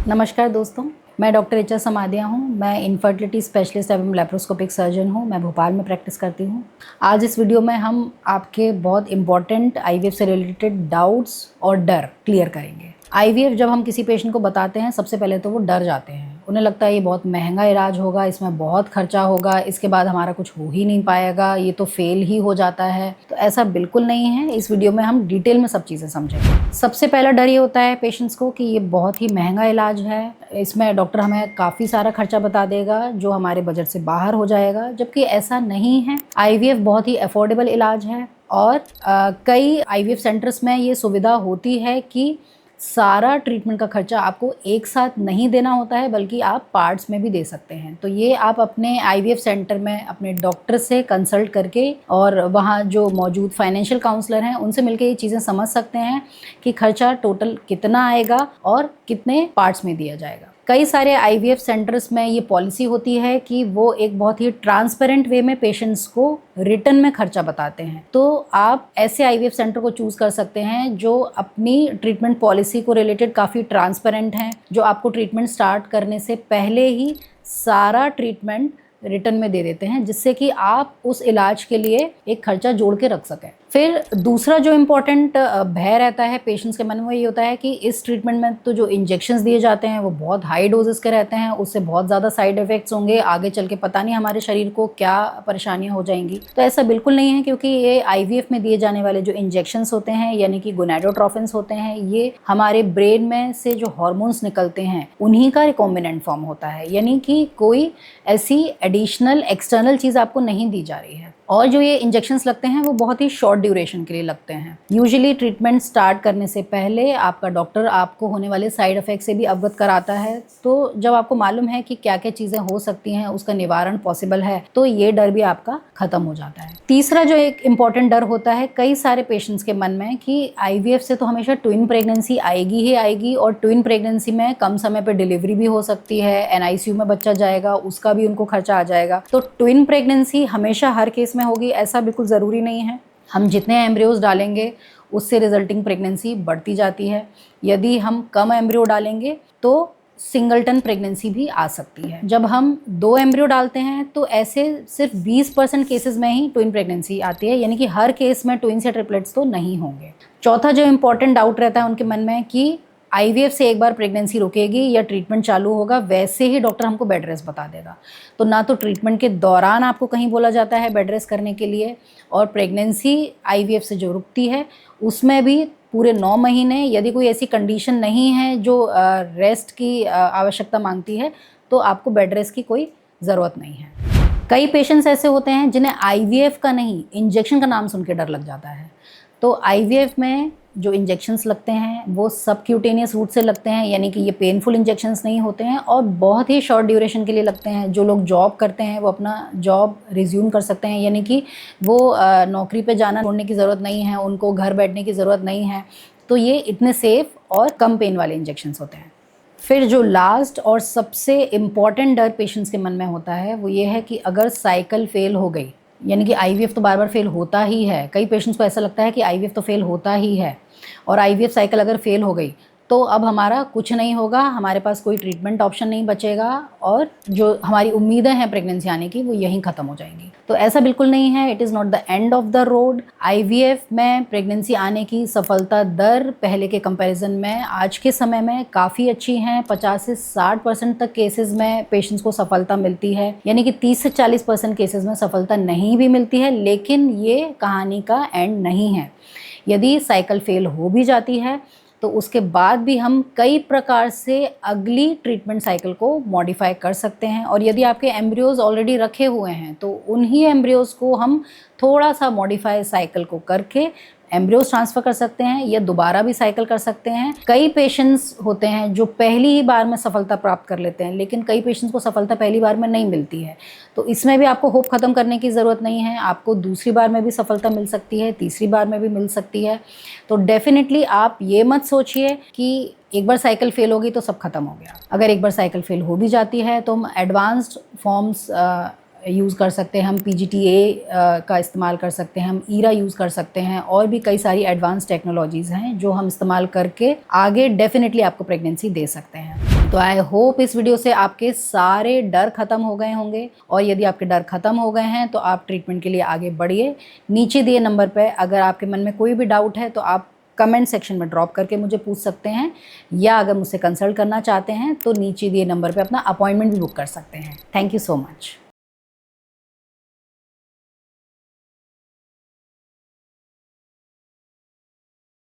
नमस्कार दोस्तों, मैं डॉक्टर एच एस समाधिया हूँ। मैं इनफर्टिलिटी स्पेशलिस्ट एवं लेप्रोस्कोपिक सर्जन हूँ। मैं भोपाल में प्रैक्टिस करती हूँ। आज इस वीडियो में हम आपके बहुत इंपॉर्टेंट आईवीएफ से रिलेटेड डाउट्स और डर क्लियर करेंगे। आईवीएफ जब हम किसी पेशेंट को बताते हैं, सबसे पहले तो वो डर जाते हैं। उन्हें लगता है ये बहुत महंगा इलाज होगा, इसमें बहुत खर्चा होगा, इसके बाद हमारा कुछ हो ही नहीं पाएगा, ये तो फेल ही हो जाता है। तो ऐसा बिल्कुल नहीं है। इस वीडियो में हम डिटेल में सब चीज़ें समझेंगे। सबसे पहला डर ये होता है पेशेंट्स को कि ये बहुत ही महंगा इलाज है, इसमें डॉक्टर हमें काफ़ी सारा खर्चा बता देगा जो हमारे बजट से बाहर हो जाएगा, जबकि ऐसा नहीं है। आईवीएफ बहुत ही अफोर्डेबल इलाज है और कई आईवीएफ सेंटर्स में ये सुविधा होती है कि सारा ट्रीटमेंट का खर्चा आपको एक साथ नहीं देना होता है, बल्कि आप पार्ट्स में भी दे सकते हैं। तो ये आप अपने आईवीएफ सेंटर में अपने डॉक्टर से कंसल्ट करके और वहाँ जो मौजूद फाइनेंशियल काउंसलर हैं उनसे मिलकर ये चीज़ें समझ सकते हैं कि खर्चा टोटल कितना आएगा और कितने पार्ट्स में दिया जाएगा। कई सारे आईवीएफ सेंटर्स में ये पॉलिसी होती है कि वो एक बहुत ही ट्रांसपेरेंट वे में पेशेंट्स को रिटर्न में खर्चा बताते हैं। तो आप ऐसे आईवीएफ सेंटर को चूज़ कर सकते हैं जो अपनी ट्रीटमेंट पॉलिसी को रिलेटेड काफ़ी ट्रांसपेरेंट हैं, जो आपको ट्रीटमेंट स्टार्ट करने से पहले ही सारा ट्रीटमेंट रिटर्न में दे देते हैं, जिससे कि आप उस इलाज के लिए एक खर्चा जोड़ के रख सकें। फिर दूसरा जो इम्पोर्टेंट भय रहता है पेशेंट्स के मन में, ये होता है कि इस ट्रीटमेंट में तो जो इंजेक्शंस दिए जाते हैं वो बहुत हाई डोजेस के रहते हैं, उससे बहुत ज़्यादा साइड इफ़ेक्ट्स होंगे, आगे चल के पता नहीं हमारे शरीर को क्या परेशानियां हो जाएंगी। तो ऐसा बिल्कुल नहीं है, क्योंकि ये आईवीएफ में दिए जाने वाले जो इंजेक्शंस होते हैं यानी कि गोनाडोट्रोफिन्स होते हैं, ये हमारे ब्रेन में से जो हॉर्मोन्स निकलते हैं उन्हीं का रिकॉम्बिनेंट फॉर्म होता है, यानी कि कोई ऐसी एडिशनल एक्सटर्नल चीज़ आपको नहीं दी जा रही है। और जो ये इंजेक्शंस लगते हैं वो बहुत ही शॉर्ट ड्यूरेशन के लिए लगते हैं। यूजुअली ट्रीटमेंट स्टार्ट करने से पहले आपका डॉक्टर आपको होने वाले साइड इफ़ेक्ट से भी अवगत कराता है। तो जब आपको मालूम है कि क्या क्या चीज़ें हो सकती हैं, उसका निवारण पॉसिबल है, तो ये डर भी आपका ख़त्म हो जाता है। तीसरा जो एक इम्पॉर्टेंट डर होता है कई सारे पेशेंट्स के मन में कि आईवीएफ से तो हमेशा ट्विन प्रेगनेंसी आएगी ही आएगी, और ट्विन प्रेगनेंसी में कम समय पर डिलीवरी भी हो सकती है, एनआईसीयू में बच्चा जाएगा, उसका भी उनको खर्चा आ जाएगा। तो ट्विन प्रेगनेंसी हमेशा हर केस में होगी, ऐसा बिल्कुल ज़रूरी नहीं है। हम जितने एम्ब्रियोज डालेंगे उससे रिजल्टिंग प्रेगनेंसी बढ़ती जाती है। यदि हम कम एम्ब्रियो डालेंगे तो सिंगलटन प्रेगनेंसी भी आ सकती है। जब हम 2 एम्ब्रियो डालते हैं तो ऐसे सिर्फ 20% केसेस में ही ट्विन प्रेगनेंसी आती है, यानी कि हर केस में ट्विन्स या ट्रिपलेट्स तो नहीं होंगे। चौथा जो इम्पोर्टेंट डाउट रहता है उनके मन में कि आईवीएफ से एक बार प्रेगनेंसी रुकेगी या ट्रीटमेंट चालू होगा वैसे ही डॉक्टर हमको बेड रेस्ट बता देगा। तो ना तो ट्रीटमेंट के दौरान आपको कहीं बोला जाता है बेड रेस्ट करने के लिए, और प्रेगनेंसी आईवीएफ से जो रुकती है उसमें भी पूरे 9 महीने यदि कोई ऐसी कंडीशन नहीं है जो रेस्ट की आवश्यकता मांगती है, तो आपको बेड रेस्ट की कोई ज़रूरत नहीं है। कई पेशेंट्स ऐसे होते हैं जिन्हें आईवीएफ का नहीं, इंजेक्शन का नाम सुन के डर लग जाता है। तो आईवीएफ में जो इंजेक्शंस लगते हैं वो सबक्यूटेनियस रूट से लगते हैं, यानी कि ये पेनफुल इंजेक्शंस नहीं होते हैं और बहुत ही शॉर्ट ड्यूरेशन के लिए लगते हैं। जो लोग जॉब करते हैं वो अपना जॉब रिज्यूम कर सकते हैं, यानी कि वो नौकरी पे जाना छोड़ने की ज़रूरत नहीं है, उनको घर बैठने की ज़रूरत नहीं है। तो ये इतने सेफ़ और कम पेन वाले इंजेक्शंस होते हैं। फिर जो लास्ट और सबसे इम्पॉर्टेंट डर पेशेंट्स के मन में होता है वो ये है कि अगर साइकिल फेल हो गई, यानी कि आईवीएफ तो बार बार फेल होता ही है, कई पेशेंट्स को ऐसा लगता है कि आईवीएफ तो फेल होता ही है, और आईवीएफ साइकिल अगर फेल हो गई तो अब हमारा कुछ नहीं होगा, हमारे पास कोई ट्रीटमेंट ऑप्शन नहीं बचेगा और जो हमारी उम्मीदें हैं प्रेगनेंसी आने की वो यहीं ख़त्म हो जाएंगी। तो ऐसा बिल्कुल नहीं है। It is not the end of the road. IVF में प्रेगनेंसी आने की सफलता दर पहले के कंपैरिजन में आज के समय में काफ़ी अच्छी हैं। 50 से 60% तक केसेस में पेशेंट्स को सफलता मिलती है, यानी कि 30 से 40% केसेस में सफलता नहीं भी मिलती है। लेकिन ये कहानी का एंड नहीं है। यदि साइकिल फेल हो भी जाती है तो उसके बाद भी हम कई प्रकार से अगली ट्रीटमेंट साइकिल को मॉडिफाई कर सकते हैं, और यदि आपके एम्ब्रियोज ऑलरेडी रखे हुए हैं तो उन्हीं एम्ब्रियोज को हम थोड़ा सा मॉडिफाई साइकिल को करके एम्ब्रियोज ट्रांसफ़र कर सकते हैं या दोबारा भी साइकिल कर सकते हैं। कई पेशेंट्स होते हैं जो पहली ही बार में सफलता प्राप्त कर लेते हैं, लेकिन कई पेशेंट्स को सफलता पहली बार में नहीं मिलती है। तो इसमें भी आपको होप ख़त्म करने की ज़रूरत नहीं है। आपको दूसरी बार में भी सफलता मिल सकती है, तीसरी बार में भी मिल सकती है। तो डेफिनेटली आप ये मत सोचिए कि एक बार साइकिल फेल होगी तो सब खत्म हो गया। अगर एक बार साइकिल फेल हो भी जाती है तो हम एडवांस्ड फॉर्म्स यूज़ कर सकते हैं, हम PGTA का इस्तेमाल कर सकते हैं, हम ईरा यूज़ कर सकते हैं, और भी कई सारी एडवांस टेक्नोलॉजीज़ हैं जो हम इस्तेमाल करके आगे डेफिनेटली आपको प्रेगनेंसी दे सकते हैं। तो आई होप इस वीडियो से आपके सारे डर ख़त्म हो गए होंगे, और यदि आपके डर ख़त्म हो गए हैं तो आप ट्रीटमेंट के लिए आगे बढ़िए। नीचे दिए नंबर पर अगर आपके मन में कोई भी डाउट है तो आप कमेंट सेक्शन में ड्रॉप करके मुझे पूछ सकते हैं, या अगर मुझसे कंसल्ट करना चाहते हैं तो नीचे दिए नंबर पे अपना अपॉइंटमेंट भी बुक कर सकते हैं। Thank you so much.